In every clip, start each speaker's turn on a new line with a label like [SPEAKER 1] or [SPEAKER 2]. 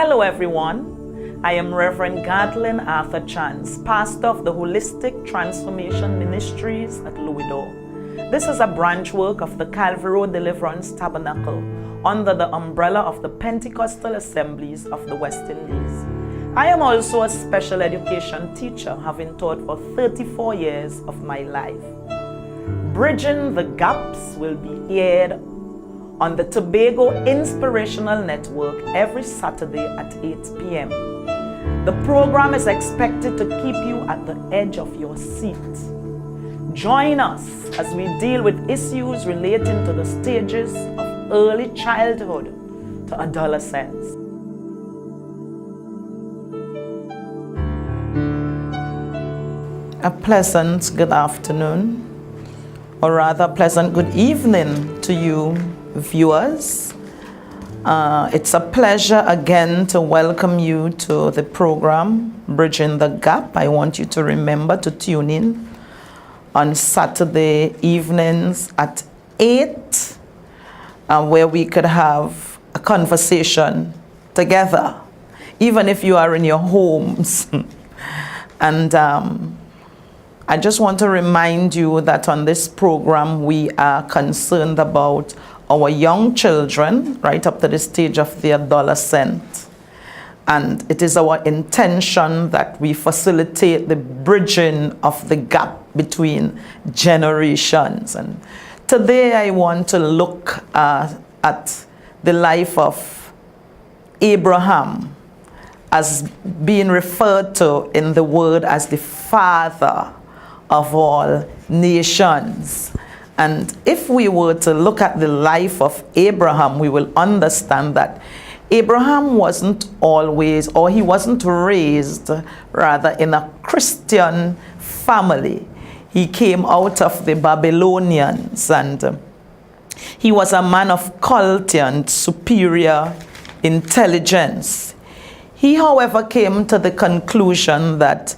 [SPEAKER 1] Hello everyone, I am Reverend Gadlin Arthur Chance, pastor of the Holistic Transformation Ministries at Louisville. This is a branch work of the Calvary Road Deliverance Tabernacle under the umbrella of the Pentecostal Assemblies of the West Indies. I am also a special education teacher, having taught for 34 years of my life. Bridging the Gaps will be aired on the Tobago Inspirational Network every Saturday at 8 p.m. The program is expected to keep you at the edge of your seat. Join us as we deal with issues relating to the stages of early childhood to adolescence. A pleasant good afternoon, or rather pleasant good evening to you viewers. It's a pleasure again to welcome you to the program Bridging the Gap. I want you to remember to tune in on Saturday evenings at 8 where we could have a conversation together, even if you are in your homes. And I just want to remind you that on this program we are concerned about our young children right up to the stage of the adolescent. And it is our intention that we facilitate the bridging of the gap between generations. And today I want to look at the life of Abraham, as being referred to in the word as the father of all nations. And if we were to look at the life of Abraham, we will understand that Abraham wasn't always, or he wasn't raised rather in a Christian family. He came out of the Babylonians, and he was a man of quality and superior intelligence. He, however, came to the conclusion that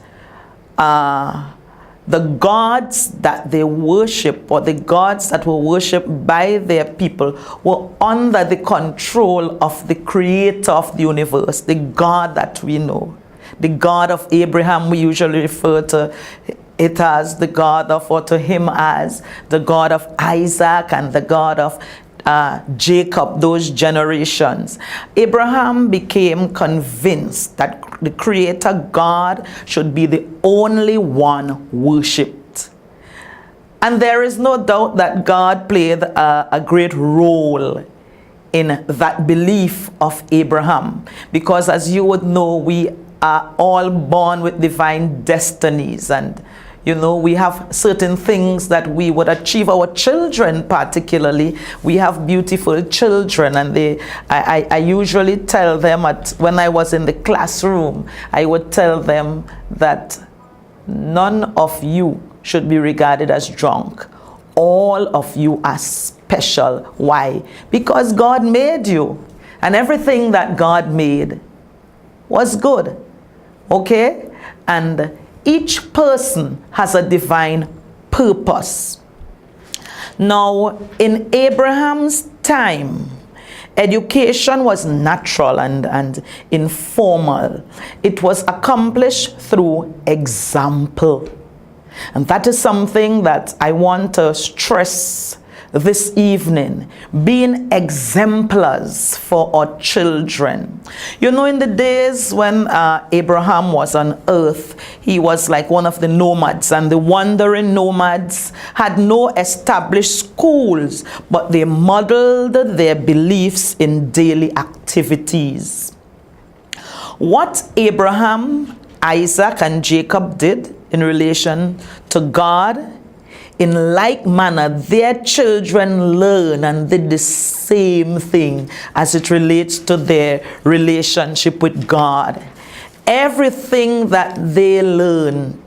[SPEAKER 1] the gods that they worship, or the gods that were worshipped by their people, were under the control of the creator of the universe, the God that we know. The God of Abraham, we usually refer to it as the God of, or to him as the God of Isaac and the God of Jacob, those generations. Abraham became convinced that the creator God should be the only one worshipped. And there is no doubt that God played a great role in that belief of Abraham, because as you would know, we are all born with divine destinies, and you know, we have certain things that we would achieve. Our children particularly, we have beautiful children, and I usually tell them, when I was in the classroom, I would tell them that none of you should be regarded as drunk. All of you are special. Why? Because God made you, and everything that God made was good. Okay? And each person has a divine purpose. Now, in Abraham's time, education was natural and informal. It was accomplished through example. And that is something that I want to stress this evening, being exemplars for our children. You know, in the days when Abraham was on earth, he was like one of the nomads, and the wandering nomads had no established schools, but they modeled their beliefs in daily activities. What Abraham, Isaac, and Jacob did in relation to God, in like manner, their children learn and did the same thing as it relates to their relationship with God. Everything that they learned,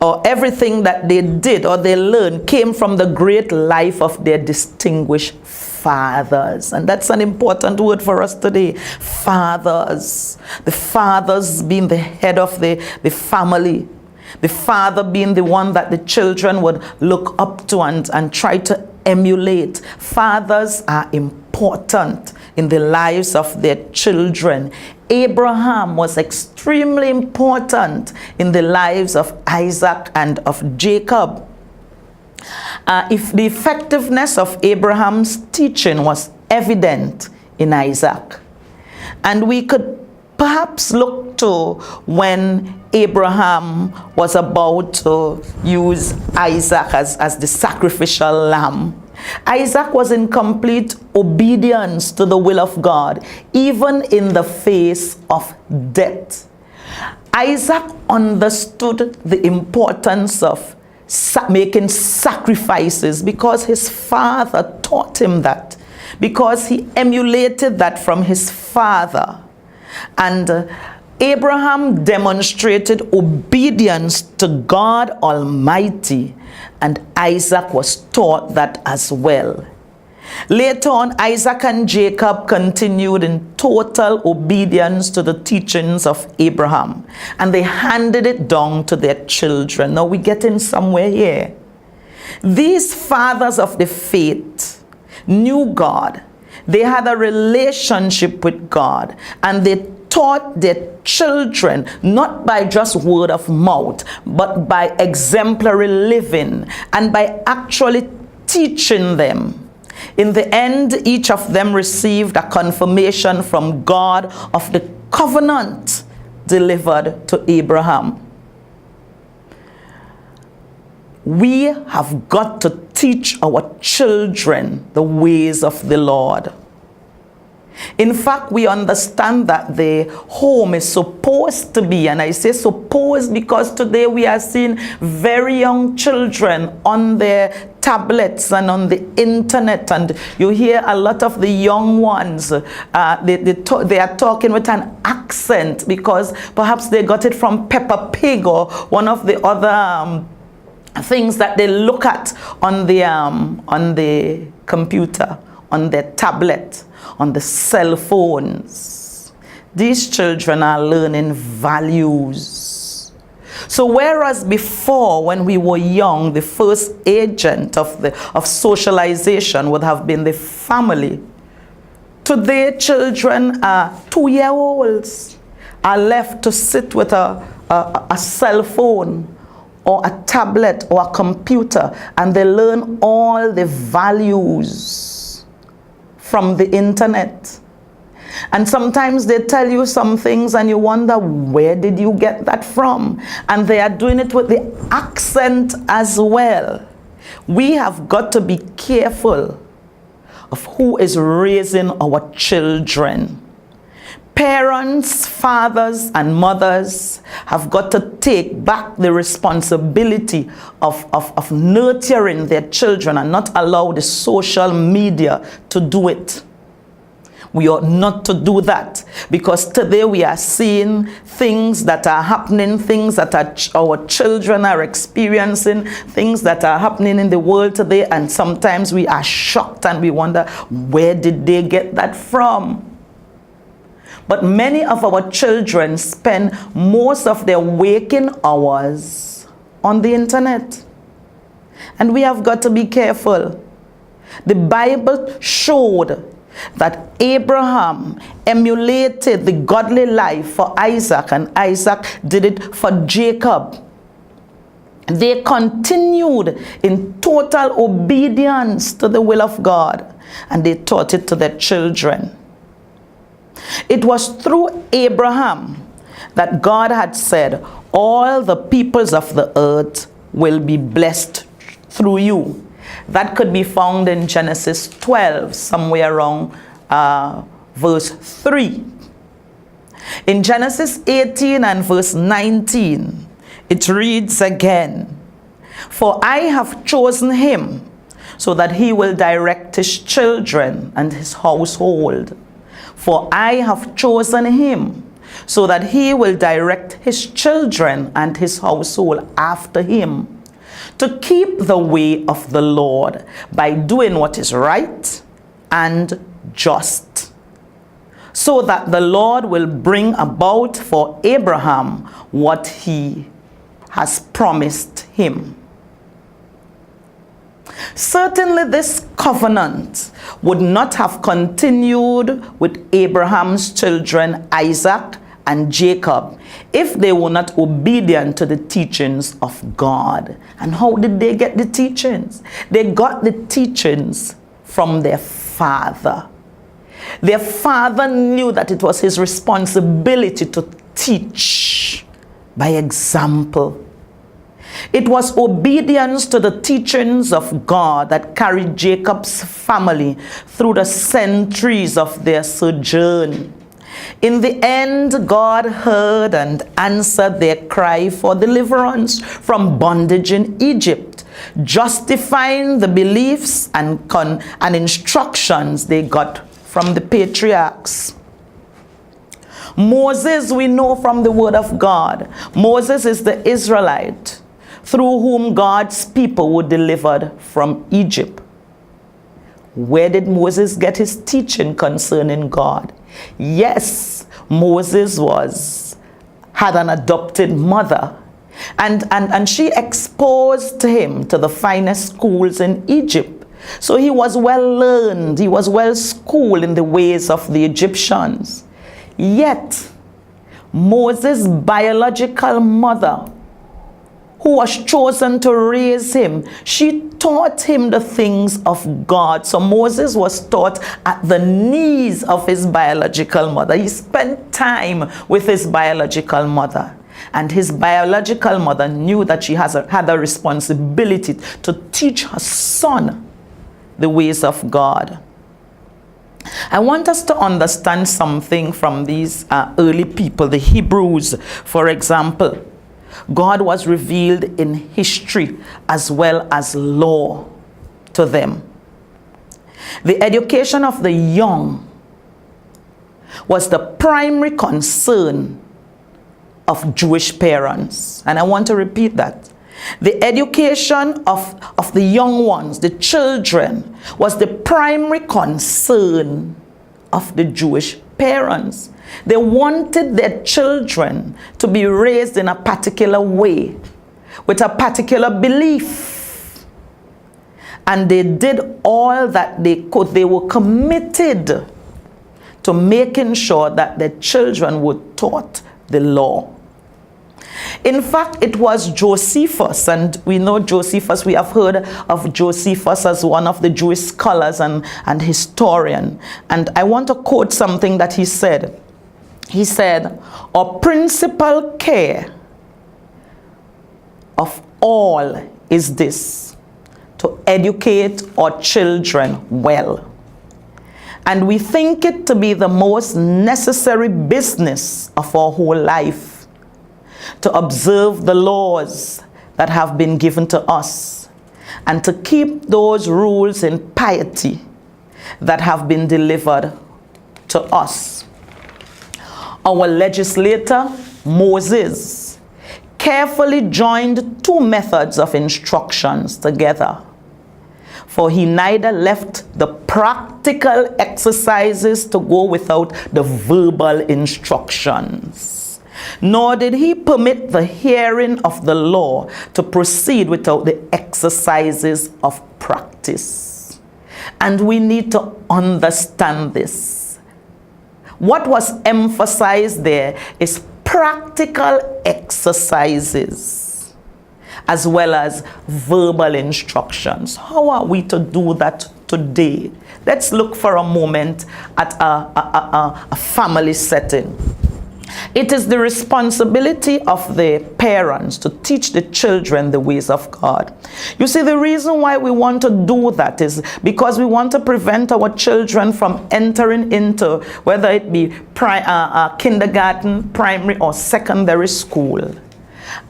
[SPEAKER 1] or everything that they did or they learned, came from the great life of their distinguished fathers. And that's an important word for us today. Fathers. The fathers being the head of the family. The father being the one that the children would look up to and try to emulate. Fathers are important in the lives of their children. Abraham was extremely important in the lives of Isaac and of Jacob. If the effectiveness of Abraham's teaching was evident in Isaac. And we could perhaps look to when Abraham was about to use Isaac as the sacrificial lamb. Isaac was in complete obedience to the will of God, even in the face of death. Isaac understood the importance of making sacrifices because his father taught him that, because he emulated that from his father. And Abraham demonstrated obedience to God Almighty, and Isaac was taught that as well. Later on, Isaac and Jacob continued in total obedience to the teachings of Abraham, and they handed it down to their children. Now we're getting somewhere here. These fathers of the faith knew God. They had a relationship with God, and they taught their children not by just word of mouth, but by exemplary living and by actually teaching them. In the end, each of them received a confirmation from God of the covenant delivered to Abraham. We have got to teach our children the ways of the Lord. In fact, we understand that the home is supposed to be, and I say supposed because today we are seeing very young children on their tablets and on the internet, and you hear a lot of the young ones, they are talking with an accent because perhaps they got it from Peppa Pig or one of the other things that they look at on the computer, on their tablet, on the cell phones. These children are learning values. So whereas before, when we were young, the first agent of socialization would have been the family, today children are 2-year-olds are left to sit with a cell phone or a tablet or a computer, and they learn all the values from the internet. And sometimes they tell you some things and you wonder, where did you get that from? And they are doing it with the accent as well. We have got to be careful of who is raising our children. Parents, fathers, and mothers have got to take back the responsibility of nurturing their children and not allow the social media to do it. We ought not to do that, because today we are seeing things that are happening, things that our children are experiencing, things that are happening in the world today, and sometimes we are shocked and we wonder, where did they get that from? But many of our children spend most of their waking hours on the internet. And we have got to be careful. The Bible showed that Abraham emulated the godly life for Isaac, and Isaac did it for Jacob. They continued in total obedience to the will of God, and they taught it to their children. It was through Abraham that God had said, all the peoples of the earth will be blessed through you. That could be found in Genesis 12, somewhere around verse 3. In Genesis 18 and verse 19, it reads again, for I have chosen him so that he will direct his children and his household. For I have chosen him so that he will direct his children and his household after him, to keep the way of the Lord by doing what is right and just, so that the Lord will bring about for Abraham what he has promised him. Certainly this covenant would not have continued with Abraham's children Isaac and Jacob if they were not obedient to the teachings of God. And how did they get the teachings? They got the teachings from their father. Their father knew that it was his responsibility to teach by example. It was obedience to the teachings of God that carried Jacob's family through the centuries of their sojourn. In the end, God heard and answered their cry for deliverance from bondage in Egypt, justifying the beliefs and instructions they got from the patriarchs. Moses, we know from the word of God, Moses is the Israelite through whom God's people were delivered from Egypt. Where did Moses get his teaching concerning God? Yes, Moses had an adopted mother, and she exposed him to the finest schools in Egypt. So he was well learned, he was well schooled in the ways of the Egyptians. Yet, Moses' biological mother, who was chosen to raise him, she taught him the things of God. So Moses was taught at the knees of his biological mother. He spent time with his biological mother. And his biological mother knew that she had a responsibility to teach her son the ways of God. I want us to understand something from these early people, the Hebrews, for example. God was revealed in history as well as law to them. The education of the young was the primary concern of Jewish parents. And I want to repeat that. The education of the young ones, the children, was the primary concern of the Jewish parents. They wanted their children to be raised in a particular way, with a particular belief. And they did all that they could. They were committed to making sure that their children were taught the law. In fact, it was Josephus, and we know Josephus, we have heard of Josephus as one of the Jewish scholars and historian. And I want to quote something that he said. He said, "Our principal care of all is this, to educate our children well. And we think it to be the most necessary business of our whole life, to observe the laws that have been given to us, and to keep those rules in piety that have been delivered to us." Our legislator, Moses, carefully joined two methods of instructions together, for he neither left the practical exercises to go without the verbal instructions, nor did he permit the hearing of the law to proceed without the exercises of practice. And we need to understand this. What was emphasized there is practical exercises as well as verbal instructions. How are we to do that today? Let's look for a moment at a family setting. It is the responsibility of the parents to teach the children the ways of God. You see, the reason why we want to do that is because we want to prevent our children from entering into, whether it be kindergarten, primary, or secondary school,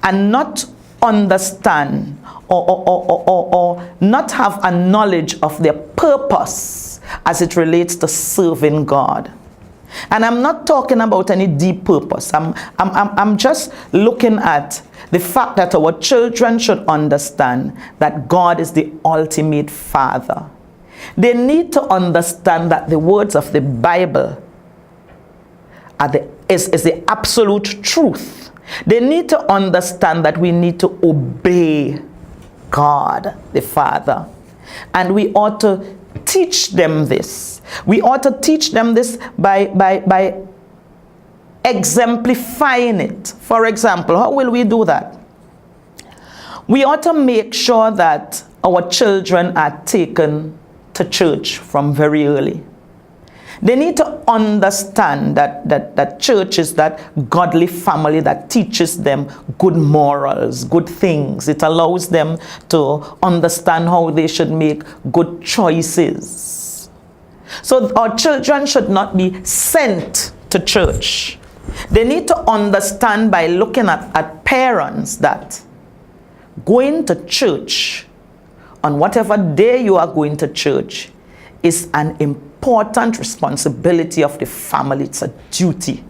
[SPEAKER 1] and not understand or not have a knowledge of their purpose as it relates to serving God. And I'm not talking about any deep purpose. I'm just looking at the fact that our children should understand that God is the ultimate Father. They need to understand that the words of the Bible is the absolute truth. They need to understand that we need to obey God the Father. And we ought to teach them this. We ought to teach them this by exemplifying it. For example, how will we do that? We ought to make sure that our children are taken to church from very early. They need to understand that church is that godly family that teaches them good morals, good things. It allows them to understand how they should make good choices. So our children should not be sent to church. They need to understand by looking at parents that going to church, on whatever day you are going to church, is an important responsibility of the family. It's a duty.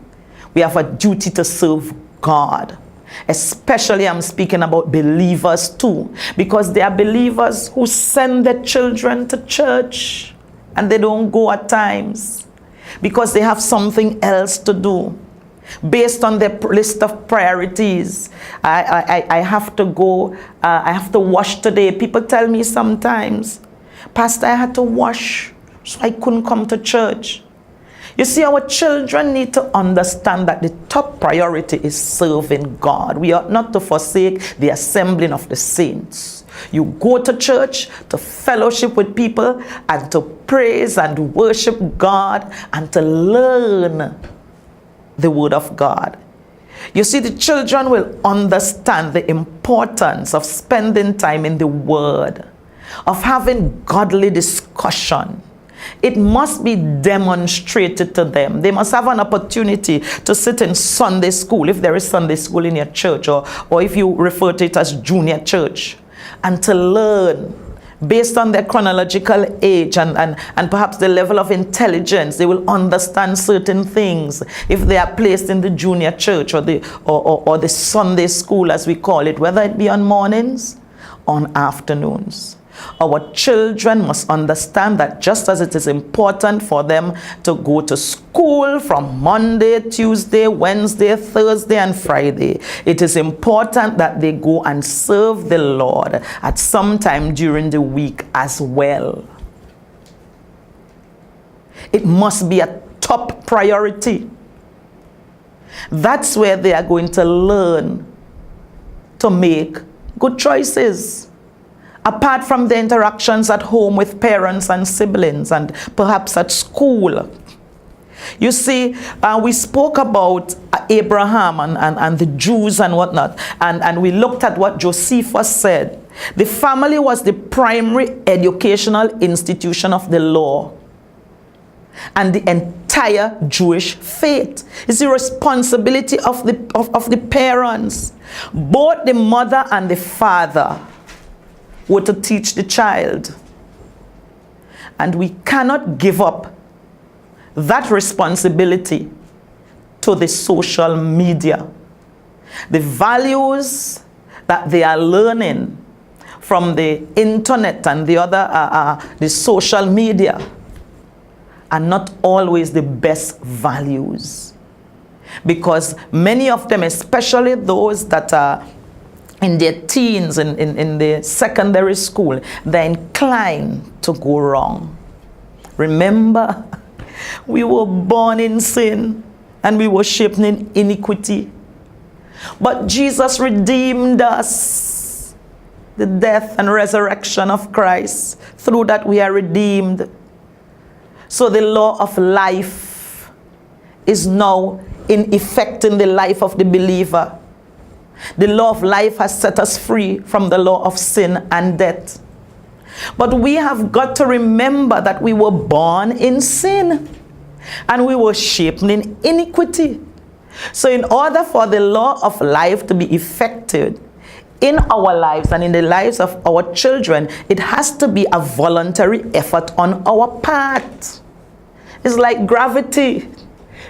[SPEAKER 1] We have a duty to serve God. Especially I'm speaking about believers too, because there are believers who send their children to church and they don't go at times because they have something else to do. Based on their list of priorities, I have to go, I have to wash today. People tell me sometimes, Pastor, I had to wash, so I couldn't come to church. You see, our children need to understand that the top priority is serving God. We ought not to forsake the assembling of the saints. You go to church to fellowship with people and to praise and worship God and to learn the word of God. You see, the children will understand the importance of spending time in the word, of having godly discussion. It must be demonstrated to them. They must have an opportunity to sit in Sunday school, if there is Sunday school in your church, or if you refer to it as junior church, and to learn based on their chronological age and perhaps the level of intelligence. They will understand certain things if they are placed in the junior church or the Sunday school, as we call it, whether it be on mornings or on afternoons. Our children must understand that just as it is important for them to go to school from Monday, Tuesday, Wednesday, Thursday, and Friday, it is important that they go and serve the Lord at some time during the week as well. It must be a top priority. That's where they are going to learn to make good choices. Apart from the interactions at home with parents and siblings and perhaps at school. You see, we spoke about Abraham and the Jews and whatnot, and we looked at what Josephus said. The family was the primary educational institution of the law and the entire Jewish faith. It's the responsibility of the parents. Both the mother and the father were to teach the child. And we cannot give up that responsibility to the social media. The values that they are learning from the internet and the other, the social media, are not always the best values. Because many of them, especially those that are in their teens, in the secondary school, they're inclined to go wrong. Remember, we were born in sin and we were shaped in iniquity. But Jesus redeemed us. The death and resurrection of Christ, through that we are redeemed. So the law of life is now in effect in the life of the believer. The law of life has set us free from the law of sin and death. But we have got to remember that we were born in sin and we were shaped in iniquity. So in order for the law of life to be effective in our lives and in the lives of our children, it has to be a voluntary effort on our part. It's like gravity.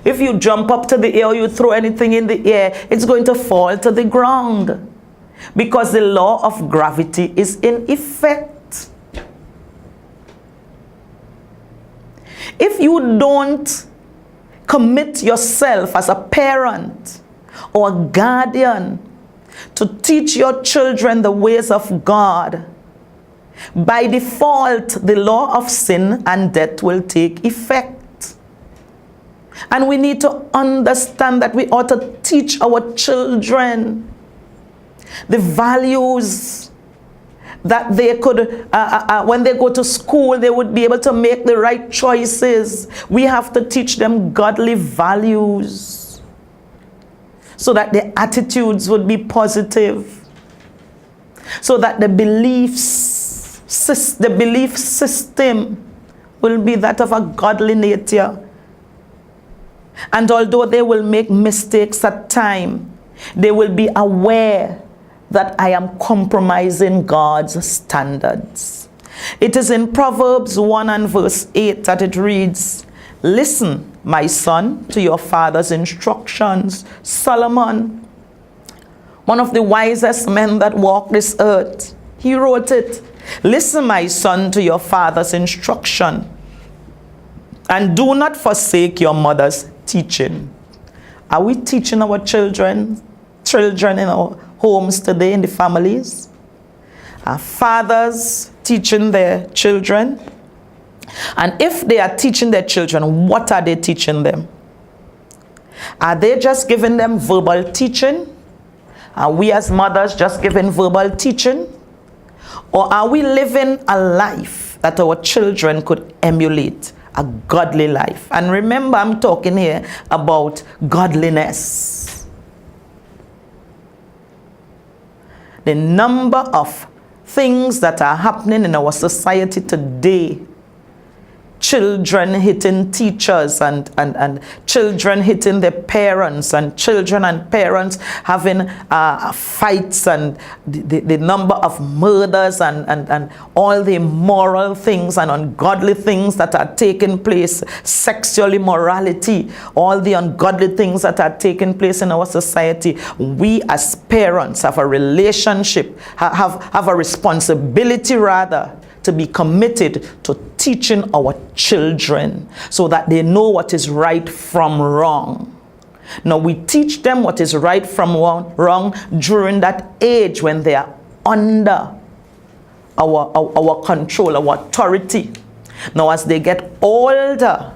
[SPEAKER 1] If you jump up to the air or you throw anything in the air, it's going to fall to the ground because the law of gravity is in effect. If you don't commit yourself as a parent or a guardian to teach your children the ways of God, By default, the law of sin and death will take effect. And we need to understand that we ought to teach our children the values that they could, when they go to school, they would be able to make the right choices. We have to teach them godly values so that their attitudes would be positive, so that the belief system will be that of a godly nature. And although they will make mistakes at times, they will be aware that I am compromising God's standards. It is in Proverbs 1 and verse 8 that it reads, "Listen, my son, to your father's instructions." Solomon, one of the wisest men that walked this earth, he wrote it. "Listen, my son, to your father's instruction, and do not forsake your mother's teaching." Are we teaching our children in our homes today, in the families? Are fathers teaching their children? And if they are teaching their children, what are they teaching them? Are they just giving them verbal teaching? Are we as mothers just giving verbal teaching? Or are we living a life that our children could emulate, a godly life? And remember, I'm talking here about godliness. The number of things that are happening in our society today, children hitting teachers and children hitting their parents, and children and parents having fights, and the number of murders and all the immoral things and ungodly things that are taking place, sexual immorality, all the ungodly things that are taking place in our society. We as parents have a relationship, have a responsibility rather, to be committed to teaching our children so that they know what is right from wrong. Now, we teach them what is right from wrong during that age when they are under our control, our authority. Now, as they get older,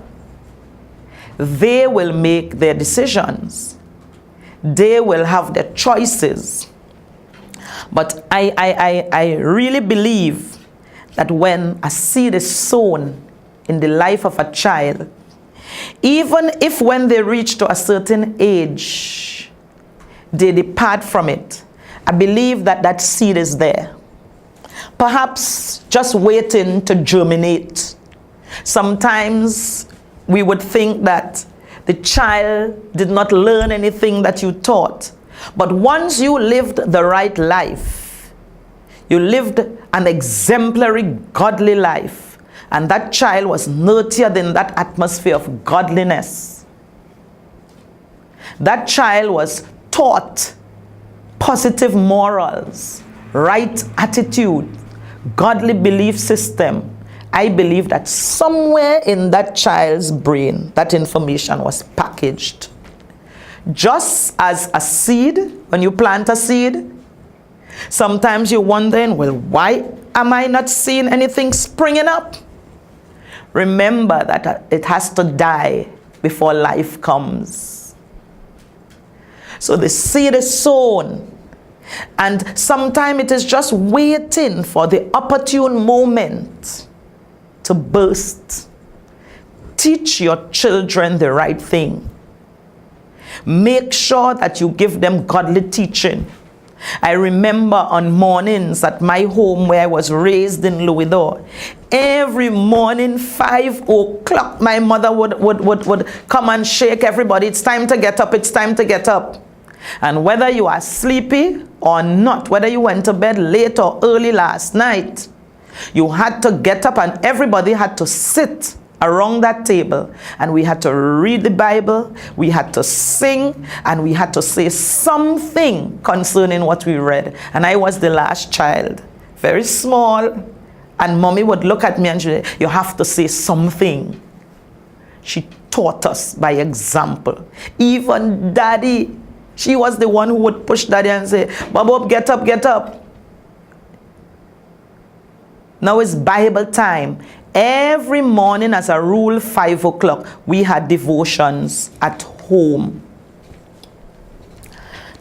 [SPEAKER 1] they will make their decisions. They will have their choices. But I really believe that when a seed is sown in the life of a child, even if when they reach to a certain age, they depart from it, I believe that that seed is there, perhaps just waiting to germinate. Sometimes we would think that the child did not learn anything that you taught. But once you lived the right life, you lived an exemplary, godly life, and that child was nurtured in that atmosphere of godliness. That child was taught positive morals, right attitude, godly belief system. I believe that somewhere in that child's brain, that information was packaged. Just as a seed, when you plant a seed, sometimes you're wondering, well, why am I not seeing anything springing up? Remember that it has to die before life comes. So the seed is sown, and sometimes it is just waiting for the opportune moment to burst. Teach your children the right thing. Make sure that you give them godly teaching. I remember on mornings at my home where I was raised in Louisville, every morning 5 o'clock my mother would come and shake everybody. It's time to get up, it's time to get up. And whether you are sleepy or not, whether you went to bed late or early last night, you had to get up, and everybody had to sit around that table, and we had to read the Bible, we had to sing, and we had to say something concerning what we read. And I was the last child, very small, and mommy would look at me and she said, you have to say something. She taught us by example. Even daddy, she was the one who would push daddy and say, Bob, get up, get up. Now it's Bible time. Every morning as a rule, 5 o'clock, we had devotions at home.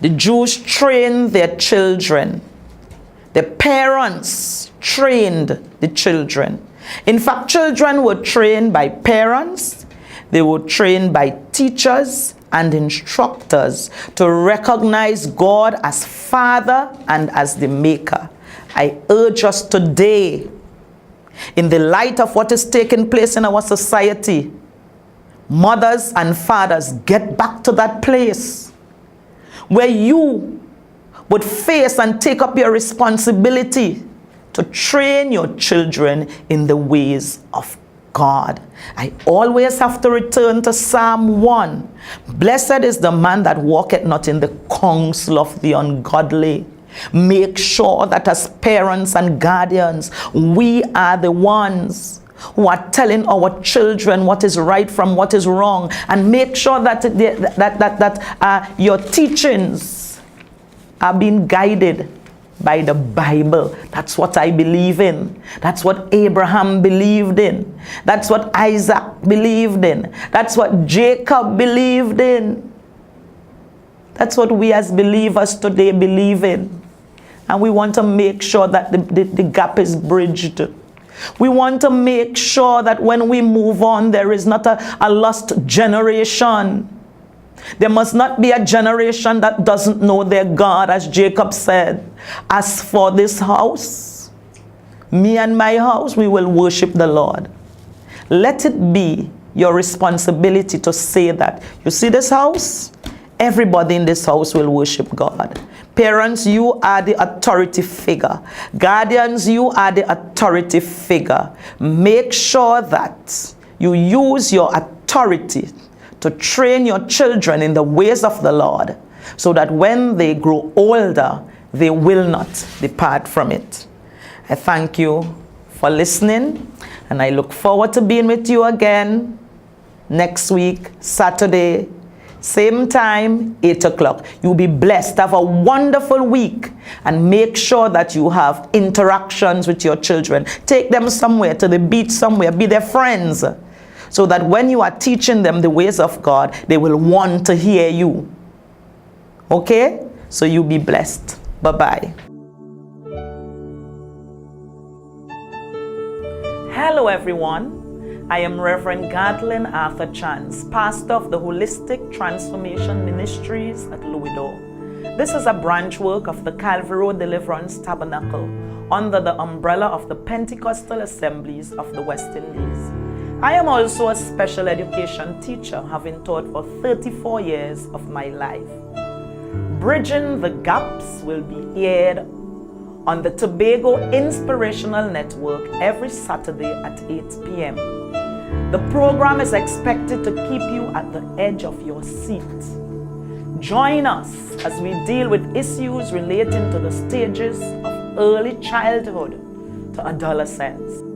[SPEAKER 1] The Jews trained their children. The parents trained the children. In fact, children were trained by parents. They were trained by teachers and instructors to recognize God as Father and as the Maker. I urge us today, in the light of what is taking place in our society, mothers and fathers, get back to that place where you would face and take up your responsibility to train your children in the ways of God. I always have to return to Psalm 1. Blessed is the man that walketh not in the counsel of the ungodly. Make sure that as parents and guardians, we are the ones who are telling our children what is right from what is wrong, and make sure that your teachings are being guided by the Bible. That's what I believe in. That's what Abraham believed in. That's what Isaac believed in. That's what Jacob believed in. That's what we as believers today believe in. And we want to make sure that the gap is bridged. We want to make sure that when we move on, there is not a lost generation. There must not be a generation that doesn't know their God, as Jacob said. As for this house, me and my house, we will worship the Lord. Let it be your responsibility to say that. You see this house? Everybody in this house will worship God. Parents, you are the authority figure. Guardians, you are the authority figure. Make sure that you use your authority to train your children in the ways of the Lord, so that when they grow older, they will not depart from it. I thank you for listening, and I look forward to being with you again next week, Saturday, same time, 8 o'clock. You'll be blessed. Have a wonderful week, and make sure that you have interactions with your children. Take them somewhere, to the beach somewhere, be their friends, so that when you are teaching them the ways of God, they will want to hear you. Okay? So you be blessed. Bye-bye. Hello, everyone. I am Reverend Gadlin Arthur Chance, pastor of the Holistic Transformation Ministries at Louisville. This is a branch work of the Calvary Road Deliverance Tabernacle under the umbrella of the Pentecostal Assemblies of the West Indies. I am also a special education teacher, having taught for 34 years of my life. Bridging the Gaps will be aired on the Tobago Inspirational Network every Saturday at 8 p.m. The program is expected to keep you at the edge of your seat. Join us as we deal with issues relating to the stages of early childhood to adolescence.